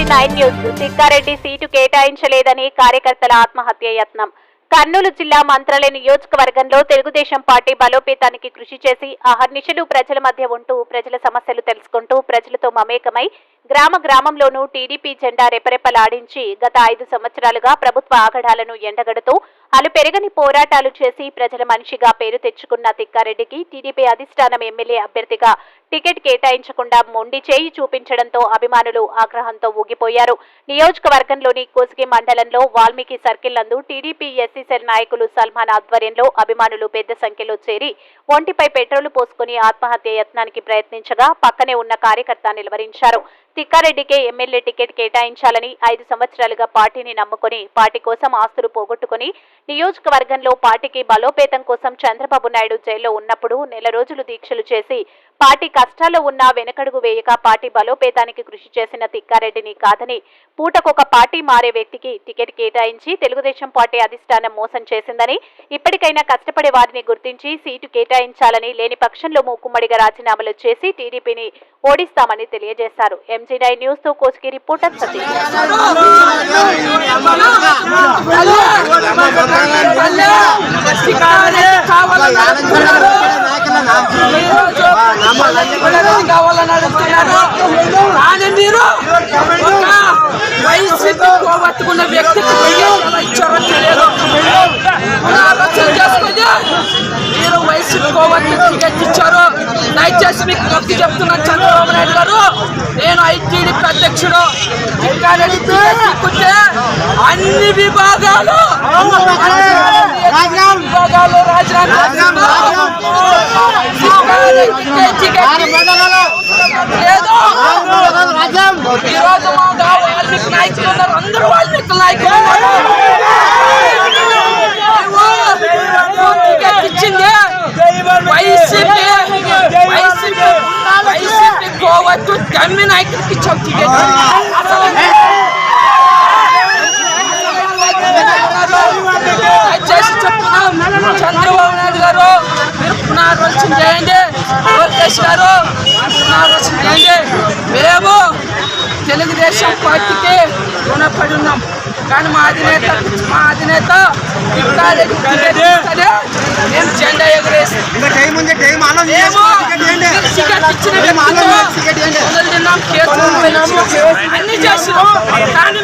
MG9 news. Tikkareddy seat కేటాయించలేదని కార్యకర్తల ఆత్మహత్య యత్నం. కర్నూలు జిల్లా మంత్రాలయ నియోజకవర్గంలో తెలుగుదేశం పార్టీ బలోపేతానికి కృషి చేసి అహర్నిశలు ప్రజల మధ్య ఉంటూ ప్రజల సమస్యలు తెలుసుకుంటూ ప్రజలతో మమేకమై గ్రామంలోనూ టీడీపీ జెండా రెపరెపలాడించి గత 5 సంవత్సరాలుగా ప్రభుత్వ ఆగడాలను ఎండగడుతూ అలుపెరగని పోరాటాలు చేసి ప్రజల మనిషిగా పేరు తెచ్చుకున్న తిక్కారెడ్డికి టీడీపీ అధిష్టానం ఎమ్మెల్యే అభ్యర్థిగా టికెట్ కేటాయించకుండా మొండి చేయి చూపించడంతో అభిమానులు ఆగ్రహంతో ఊగిపోయారు. నియోజకవర్గంలోని కోసిగి మండలంలో వాల్మీకి సర్కిల్ నందు టీడీపీ ఎస్సీ సెల్ నాయకులు సల్మాన్ ఆధ్వర్యంలో అభిమానులు పెద్ద సంఖ్యలో చేరి ఒంటిపై పెట్రోలు పోసుకుని ఆత్మహత్య యత్నానికి ప్రయత్నించగా పక్కనే ఉన్న కార్యకర్త నిలువరించారు. తిక్కారెడ్డికే ఎమ్మెల్యే టికెట్ కేటాయించాలని 5 సంవత్సరాలుగా పార్టీని నమ్ముకుని పార్టీ కోసం ఆస్తులు పోగొట్టుకుని నియోజకవర్గంలో పార్టీకి బలోపేతం కోసం చంద్రబాబు నాయుడు జైల్లో ఉన్నప్పుడు నెల రోజులు దీక్షలు చేసి పార్టీ కష్టాల్లో ఉన్నా వెనకడుగు వేయక పార్టీ బలోపేతానికి కృషి చేసిన తిక్కారెడ్డిని కాదని పూటకొక పార్టీ మారే వ్యక్తికి టికెట్ కేటాయించి తెలుగుదేశం పార్టీ అధిష్టానం మోసం చేసిందని ఇప్పటికైనా కష్టపడే వారిని గుర్తించి సీటు కేటాయించాలని లేని పక్షంలో మూకుమ్మడిగా రాజీనామాలు చేసి టీడీపీని ఓడిస్తామని తెలియజేశారు. MG9 న్యూస్ తో కోసిగి రిపోర్టర్ సతీష్. కావాలని అడుగుతున్నారు కానీ మీరు వైసీపీ పోగొట్టుకున్న వ్యక్తికి ఇచ్చారో తెలియదు. ఆలోచన చేసుకుని మీరు వైసీపీ పోగొట్టు టికెట్ ఇచ్చారు. దయచేసి మీకు నొక్కి చెప్తున్నాను చంద్రబాబు నాయుడు గారు, నేను ఐటీడీపీ అధ్యక్షుడు. టికెట్ అన్ని విభాగాలు ఈరోజు మా వాల్మీకి నాయకులు ఉన్నారు, అందరూ వాల్మీకి నాయకులు టికెట్ ఇచ్చింది వైసీపీ గోవత్తు దమ్మి నాయకుడికి ఇచ్చాం టికెట్. దయచేసి చెప్తున్నాం చంద్రబాబు నాయుడు గారు, మీరు పునరాలోచన చేయండి. లోకేష్ గారు పునరాలోచన చేయండి. మేము తెలుగుదేశం పార్టీకి రుణపడి ఉన్నాం కానీ మా అధినేత మేము జెండా ఎగరేసి అన్ని చేసినాం కానీ